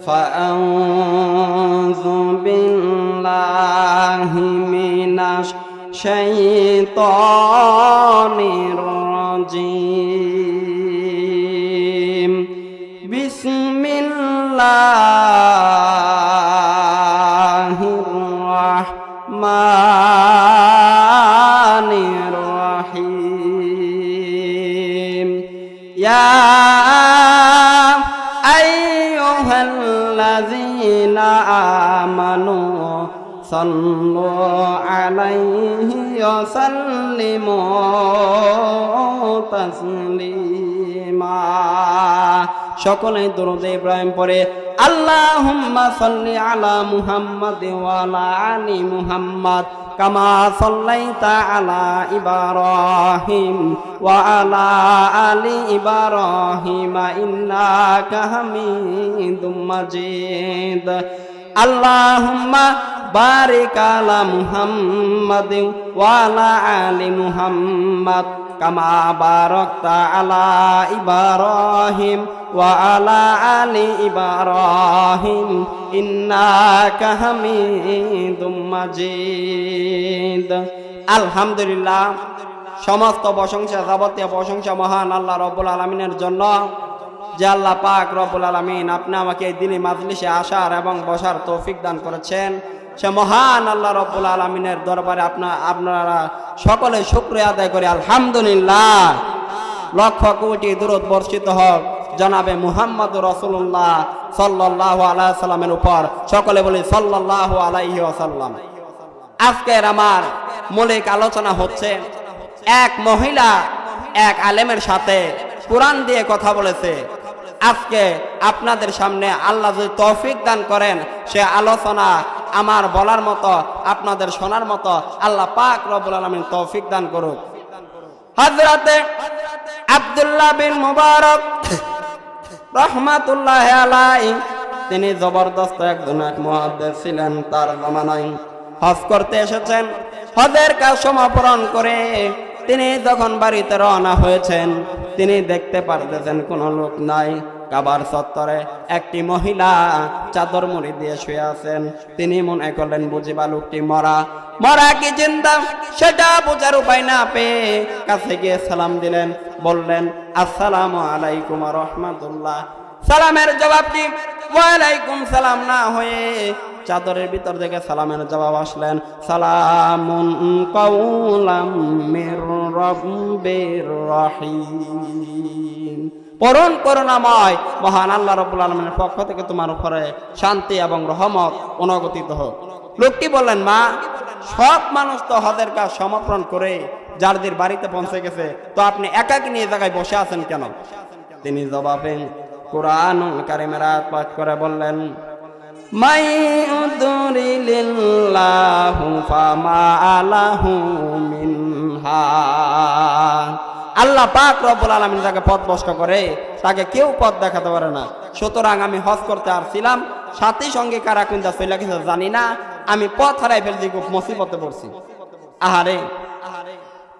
ফাআউযু বিল্লাহি মিনাশ শাইতানির রাজীম। বিসমিল্লাহির রাহমানির রাহিম। ইয়া আইয়ুহাল্লাযীনা আমানু সাল্লু আলাইহি ওয়া সাল্লিমু তাসলিমা। সকলে দুরূদ ইব্রাহিম পড়ে আল্লাহুম্মা সাল্লি আলা মুহাম্মাদ ওয়া আলা আলি মুহাম্মাদ কামা সাল্লাইতা আলা ইব্রাহিম ওয়া আলা আলি ইব্রাহিম ইন্নাকা হামিদুম মাজিদ। আল্লাহুম্মা বারিক আলা মুহাম্মাদ ওয়া আলা আলি মুহাম্মাদ কামা বারাকতা আলা ইব্রাহিম ওয়া আলা আলি ইব্রাহিম ইন্নাকা হামিদুম মাজিদ। আলহামদুলিল্লাহ, সমস্ত প্রশংসা, যাবতীয় প্রশংসা মহান আল্লাহ রব্বুল আলামিনের জন্য, যে আল্লাহ পাক রব্বুল আলামিন আপনি আমাকে এই দিনী মাজলিসে আসার এবং বসার তৌফিক দান করেছেন। সে মহান আল্লাহ রব্বুল আলামিনের দরবারে আপনারা সকলে শুকরিয়া আদায় করে আলহামদুলিল্লাহ। লক্ষ কোটি দুরূদ বর্ষিত হোক জনাবে মুহাম্মদুর রাসূলুল্লাহ সাল্লাল্লাহু আলাইহি সাল্লামের উপর। সকলে বলি সাল্লাল্লাহু আলাইহি ওয়াসাল্লাম। আজকের আমার মৌলিক আলোচনা হচ্ছে, এক মহিলা এক আলেমের সাথে কোরআন দিয়ে কথা বলেছে। আজকে আপনাদের সামনে আল্লাহ যদি তৌফিক দান করেন, সে আলোচনা আমার বলার মতো, আপনাদের শোনার মতো আল্লাহ পাক রব্বুল আলামিন তৌফিক দান করুক। হযরতে আব্দুল্লাহ বিন মুবারক রাহমাতুল্লাহি আলাইহি, তিনি জবরদস্ত একজন মুহাদ্দিস ছিলেন। তার জামানায় হজ করতে এসেছেন। হজের কাজ সমাপন করে তিনি যখন বাড়িতে রওনা হয়েছেন, তিনি দেখতে পারতেছেন কোনো লোক নাই। কাবার চত্বরে একটি মহিলা চাদর মুড়ি দিয়ে শুয়ে আছেন। তিনি মনে করলেন বুঝিবা লোকটি মরা কি জিন্দা, সেটা বোঝার উপায় না পেয়ে কাছে গিয়ে সালাম দিলেন। বললেন আসসালামু আলাইকুম ওয়া রাহমাতুল্লাহ। সালামের জবাবটি ওয়ালাইকুম সালাম না হয়ে চাদরের ভিতর থেকে সালামের জবাব আসলেন সালামুন কাওলাম মির রাব্বির রহিম। পরম করুণাময় মহান আল্লাহ রাব্বুল আলামিনের পক্ষ থেকে তোমার উপরে শান্তি এবং রহমত অনুগতিত হোক। লোকটি বললেন, মা, সব মানুষ তো হজের কাজ সমাপন করে যাদের বাড়িতে পৌঁছে গেছে, তো আপনি একাকী নিয়ে জায়গায় বসে আছেন কেন? তিনি জবাবে কুরআনুল কারীমের আয়াত পাঠ করে বললেন, মাই উদরিলিল্লাহু ফামা আলাহু মিনহা। আল্লাহ পাক রব্বুল আলামিন যাকে পথ ভ্রষ্ট করে তাকে কেউ পথ দেখাতে পারে না। সুতরাং আমি হজ করতে আসছিলাম, সাথী সঙ্গে কারা কোনটা চলে গেছে জানি না, আমি পথ হারাই ফেলছি, খুব মুসিবতে পড়ছি। আহারে।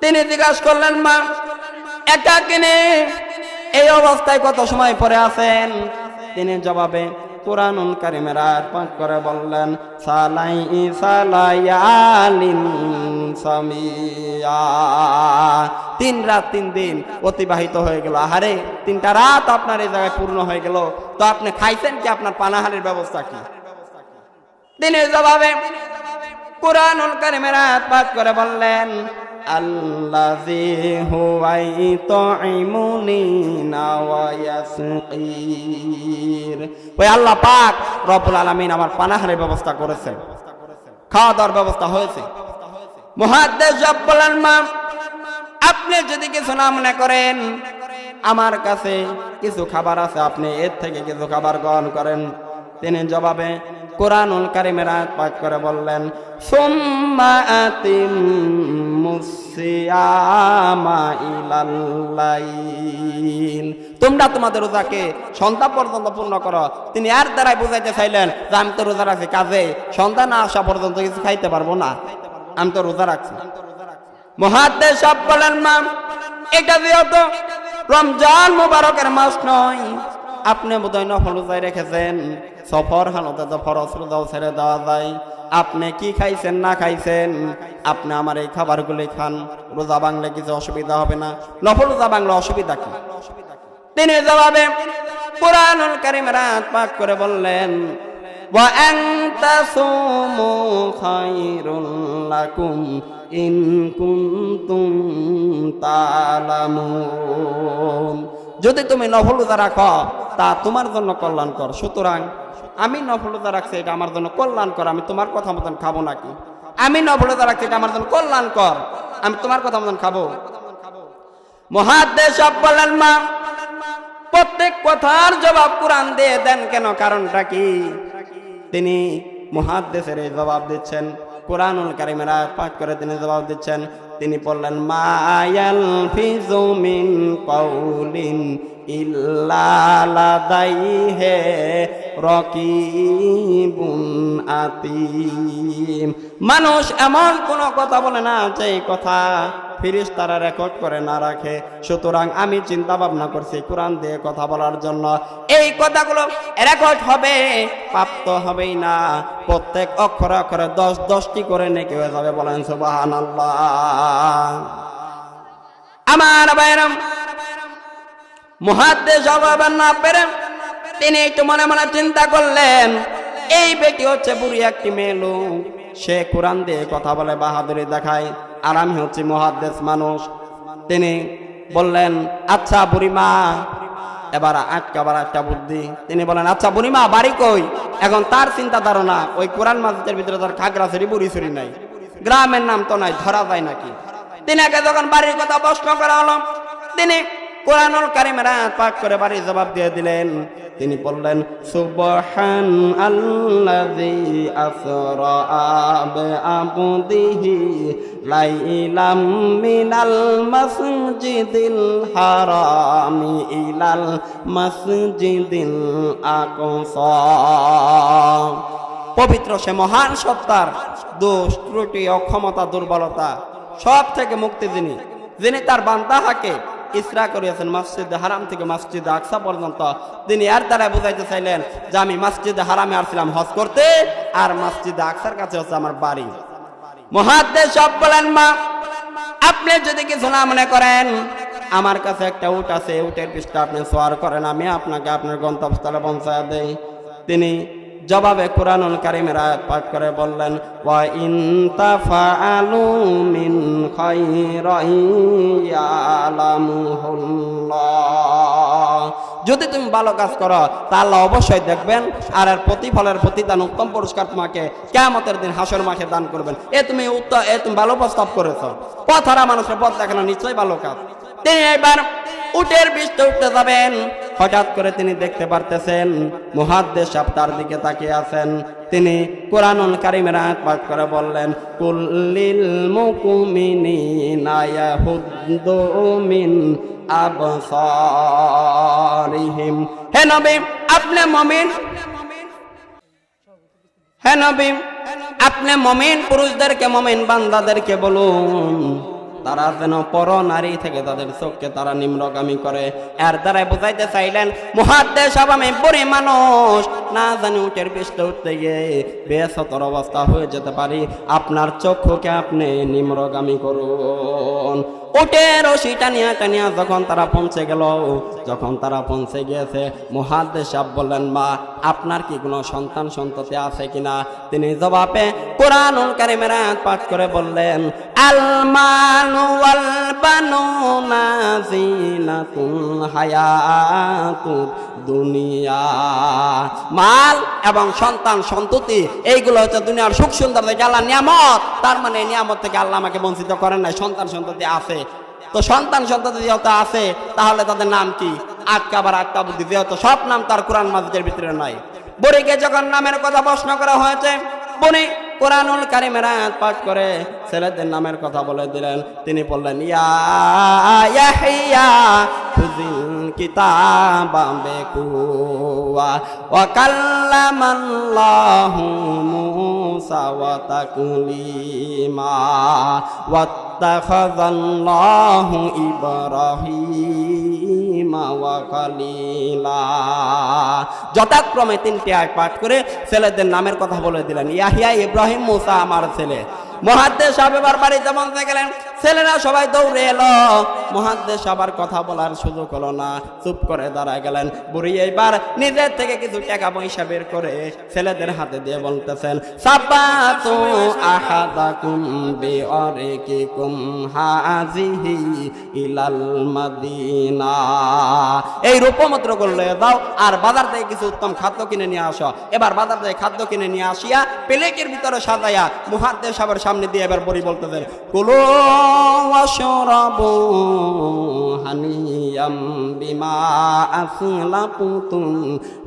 তিনি জিজ্ঞাসা করলেন, মা, একাকিনে এই অবস্থায় কত সময় পরে আছেন? তিনি জবাবে কুরআনুল কারীমের আয়াত পাঠ করে বললেন সালায়ালিন সামিয়া। 3 রাত 3 দিন অতিবাহিত হয়ে গেল। আহারে, 3টা রাত আপনার এই জায়গায় পূর্ণ হয়ে গেল, তো আপনি খাইছেন কি? আপনার পানাহারের ব্যবস্থা কি? তিনি জবাবে কুরআনুল কারীমের আয়াত পাঠ করে বললেন আল্লাযী হুয়া ইউতঈমুনি ওয়া ইয়াসqীর। ওই আল্লাহ পাক রব্বুল আলামিন আমার পানাহারের ব্যবস্থা করেছেন, খাওয়া দাওয়ার ব্যবস্থা হয়েছে। মুহাদ্দিস সাহেব বলেন, মা, আপনি যদি কিছু না মনে করেন, আমার কাছে কিছু খাবার আছে, আপনি এর থেকে কিছু খাবার গ্রহণ করেন। তিনি জবাবে কুরআনুল কারীমের আয়াত পাঠ করে বললেন সুম্মা আতিমুস সিয়ামা ইলাল লাইল। তোমরা তোমাদের রোজাকে সন্ধ্যা পর্যন্ত পূর্ণ করো। তিনি আর দ্বারাই বুঝাইতে চাইলেন যে আমি তো রোজা রাখছি, কাজে সন্ধ্যা না আসা পর্যন্ত কিছু খাইতে পারবো না, আমি তো রোজা রাখছি। মুহাদ্দিস সাহেব বলেন, মা, এটা যেহেতু রমজান মুবারকের মাস নয়, আপনি বোধহয় নফল রোজায় রেখেছেন, সফর হালতে তো ফরজ রোজাও ছেড়ে দেওয়া যায়। আপনি কি খাইছেন না খাইছেন, আপনি আমার এই খাবারগুলি খান, রোজা ভাঙলে কিছু অসুবিধা হবে না, নফল রোজা ভাঙলে অসুবিধা কি? তিনি জবাবে কুরআনুল কারীমের আয়াত পাঠ করে বললেন, ওয়া আন তাসুমু খায়রুল লাকুম ইন কুনতুম তা'লামুন। যদি তুমি নফল রোজা রাখো তা তোমার জন্য কল্যাণকর। সুতরাং আমি নফল রোজা রাখছি, এটা আমার জন্য কল্যাণকর, আমি তোমার কথা মতন খাবো নাকি? আমি নফল রোজা রাখছি, এটা আমার জন্য কল্যাণকর, আমি তোমার কথা মতন খাবো? মুহাদ্দিস সাহেব বলেন, মা প্রত্যেক কথার জবাব কোরআন দিয়ে দেন কেন, কারণটা কি? তিনি মুহাদ্দিসের এই জবাব দিচ্ছেন, কুরআনুল কারীমের আয়াত পাঠ করে তিনি জবাব দিচ্ছেন। তিনি বললেন, মা ইয়ালফিযু মিন কাউলিন ইল্লা লাদাইহি রাকিবুন আতীম। মানুষ এমন কোন কথা বলে না যে কথা ফেরেশতারা রেকর্ড করে না রাখে। সুতরাং আমি চিন্তা ভাবনা করছি কোরআন দিয়ে কথা বলার জন্য, এই কথাগুলো রেকর্ড হবে, প্রাপ্ত হবেই না, প্রত্যেক অক্ষরে অক্ষরে 10-10টি করে নেকি হয়ে যাবে। বলেন সুবহানাল্লাহ। আমার ভাইরাম, মুহাদ্দিস জবাব না পেরে তিনি একটু মনে মনে চিন্তা করলেন, এই ব্যক্তি হচ্ছে বুড়ি একটি মেয়ে লোক, সে কোরআন দিয়ে কথা বলে, বাহাদুরি দেখায়, আর আমি হচ্ছি মুহাদ্দিস মানুষ। তিনি বললেন, আচ্ছা বুড়িমা, এবার আটকাবার একটা বুদ্ধি। তিনি বলেন, আচ্ছা বুড়িমা বাড়ি কই? এখন তার চিন্তা ধারণা ওই কোরআন মাজিদের ভিতরে তার খাগড়াছড়ি বুড়ি ছড়ি নাই, গ্রামের নাম তো নাই, ধরা যায় নাকি? তিনাকে যখন বাড়ির কথা প্রশ্ন করা হলো, তিনি কুরআনুল কারীমের আয়াত পাঠ করে বাড়ির জবাব দিয়ে দিলেন। তিনি বললেন, সুবহান আল্লাযী আসরা বিআবদিহি লাইলাম মিনাল মাসজিদিল হারামি ইলাল মাসজিদিল আকসা। পবিত্র সে মহান সত্তার দোষ ত্রুটি অক্ষমতা দুর্বলতা সব থেকে মুক্তি যিনি, যিনি তার বান্দাকে ইসরা করিয়াছেন মসজিদ হারাম থেকে মসজিদ আকসা পর্যন্ত। তিনি এর দ্বারা বুঝাইতে চাইলেন যে আমি মসজিদ হারামে আসছিলাম হজ করতে, আর মসজিদ আকসার কাছে হচ্ছে আমার বাড়ি। মুহাদ্দিস সব বলেন, মা আপনি যদি কিছু না মনে করেন, আমার কাছে একটা উট আছে, উটের পিঠটা আপনি সওয়ার করেন, আমি আপনাকে আপনার গন্তব্যস্থলে পৌঁছায় দেই। তিনি জবাবে কুরআনুল কারীমের আয়াত পাঠ করে বললেন, ওয়া ইন তাফআলু মিন খায়রিন ইয়ালামুহুল্লাহ। যদি তুমি ভালো কাজ করো তা আল্লাহ অবশ্যই দেখবেন, আর এর প্রতিফলের প্রতিদান উত্তম পুরস্কার তোমাকে কিয়ামতের দিন হাসর মাঠে দান করবেন। তুমি ভালো প্রস্তাব করেছো, পথ হারা মানুষের পথ দেখানো নিশ্চয়ই ভালো কাজ। তিনি এবার উটের পিঠে উঠতে যাবেন, হঠাৎ করে তিনি দেখতে পারতেছেন মুহাদ্দিস সাহেব তার দিকে তাকিয়ে আছেন। তিনি কুরআনুল কারীমের আয়াত পাঠ করে বললেন, কুল্লিল মুমিনিনা ইয়াহুদ্দু মিন আবসারিহিম। হে নবী আপনি মুমিন, হে নবী আপনি মুমিন পুরুষদেরকে, মুমিন বান্দাদেরকে বলুন তারা যেন পর নারী থেকে তাদের চোখকে তারা নিম্নগামী করে। এর দ্বারাই বুঝাইতে চাইলেন মুহাদ্দিস সাহেব আমি বুড়ি মানুষ, না জানি উটের পিঠে উঠতে গিয়ে বেসতর অবস্থা হয়ে যেতে পারি, আপনার চক্ষুকে আপনি নিম্নগামী করুন। উটের রশি টানিয়া টানিয়া যখন তারা পৌঁছে গেল, যখন তারা পৌঁছে গিয়েছে, মুহাদ্দিস সাহেব বললেন, মা আপনার কি কোনো সন্তান সন্ততি আছে কিনা? তিনি জবাবে কুরআনুল কারীমের আয়াত পাঠ করে বললেন, আল মালু ওয়াল বানুনা জিনাতুল হায়াতুদ দুনিয়া। মাল এবং সন্তান সন্ততি এইগুলো হচ্ছে দুনিয়ার সুখ সুন্দর থেকে আল্লাহ নিয়ামত। তার মানে নিয়ামত থেকে আল্লাহ আমাকে বঞ্চিত করেন নাই, সন্তান সন্ততি আছে। তো সন্তান সন্ততি যেহেতু আছে, তাহলে তাদের নাম কি? আটকাবার আটকা বুদ্ধি, যেহেতু সব নাম তার কোরআন মাজিদের ভিতরে নাই। বুড়িকে যখন নামের কথা প্রশ্ন করা হয়েছে, বুড়ি কুরআনুল কারীমের আয়াত পাঠ করে ছেলেদের নামের কথা বলে দিলেন। তিনি বললেন, ইয়া ইয়াহইয়া খুযিল কিতাবা বিকুওয়া ওয়া কাল্লামাল্লাহু মূসা ওয়া তাকলিমা ওয়াত্তাখাযাল্লাহু ইব্রাহিম ইব্রাহিমা ওয়া খালিলা। যথাক্রমে 3টি আয়াত পাঠ করে ছেলেদের নামের কথা বলে দিলেন, ইয়াহিয়া, ইব্রাহিম, মুসা আমার ছেলে। মুহাদ্দিস সাহেব এবার বাড়িতে বলতে গেলেন, ছেলেরা সবাই দৌড়ে এলো। মুহাদ্দিস আবার কথা বলার সুযোগ হলো না, চুপ করে দাঁড়ায় গেলেন। বুড়ি এইবার নিজের থেকে কিছু টাকা পয়সা বের করে ছেলেদের হাতে দিয়ে বলতেছেন, সাবাতু আহাদাকুম বিআরিকিকুম হাযিহি ইলাল মাদিনা। এই রূপমুদ্রা করলে দাও আর বাজার থেকে কিছু উত্তম খাদ্য কিনে নিয়ে আসো। এবার বাজার থেকে খাদ্য কিনে নিয়ে আসিয়া প্লেটের ভিতরে সাজাইয়া মুহাদ্দিস সাহেবের সামনে দিয়ে এবার বুড়ি বলতেছেন, কুলু ওয়াশরাবু হানিয়াম বিমা আসলাফতুম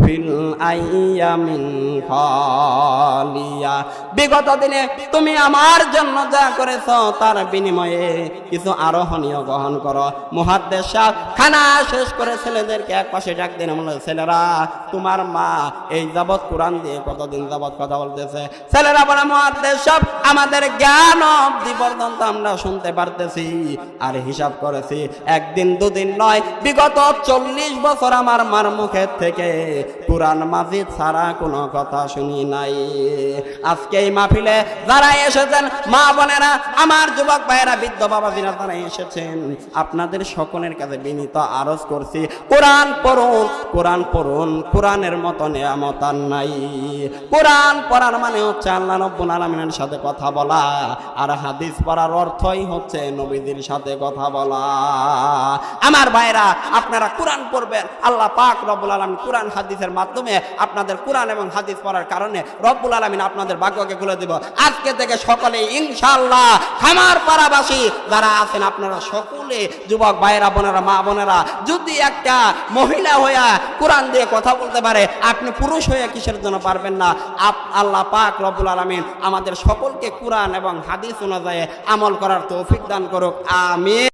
ফিল আইয়ামিন খালিয়া। বিগত দিনে তুমি আমার জন্য যা করেছো তার বিনিময়ে কিছু আরোহণীয় গ্রহণ করো। মুহাদ্দিস সাহেব খানা শেষ করে ছেলেদেরকে এক পাশে ডাক দিলেন, বললেন, ছেলেরা তোমার মা এই যাবৎ কোরআন দিয়ে কতদিন যাবৎ কথা বলতেছে। ছেলেরা বলে, মুহাদ্দিস সাহেব আমাদের জ্ঞান অবধি পর্যন্ত আমরা শুনতে পারতেছি আর হিসাব করেছি, একদিন দুদিন নয়, বিগত 40 বছর আমার মার মুখের থেকে কোরআন মাজিদ ছাড়া কোনো কথা শুনি নাই। আজকে এই মাহফিলে যারা এসেছেন, মা বোনেরা, আমার যুবক ভাইয়েরা, বৃদ্ধ বাবাজিরা যারা এসেছেন, আপনাদের সকলের কাছে বিনীত আরজ করছি, কোরআন পড়ুন, কোরআন পড়ুন। কোরআনের মতো নিয়ামত আর নাই। কোরআন পড়ার মানে হচ্ছে আল্লাহ রাব্বুল আলামিনের সাথে কথা বলা, আর হাদিস পড়ার অর্থই হচ্ছে নবীদের সাথে কথা বলা। আমার ভাইরা, আপনারা কোরআন পড়বেন, আল্লাহ পাক রব্বুল আলামিন কোরআন হাদিসের মাধ্যমে আপনাদের কোরআন এবং হাদিস পড়ার কারণে রব্বুল আলামিন আপনাদের ভাগ্যকে খুলে দেব। আজকে থেকে সকলে ইনশাআল্লাহ খামার পাড়াবাসী যারা আছেন, আপনারা সকলে যুবক ভাইরা, বোনেরা, মা বোনেরা, যদি একটা মহিলা হইয়া কোরআন দিয়ে কথা বলতে পারে, আপনি পুরুষ হইয়া কিসের জন্য পারবেন না? আল্লাহ পাক রব্বুল আলামিন আমাদের সকলকে কোরআন এবং হাদিস অনুযায়ী আমল করার তৌফিক দান করুক। আমিন।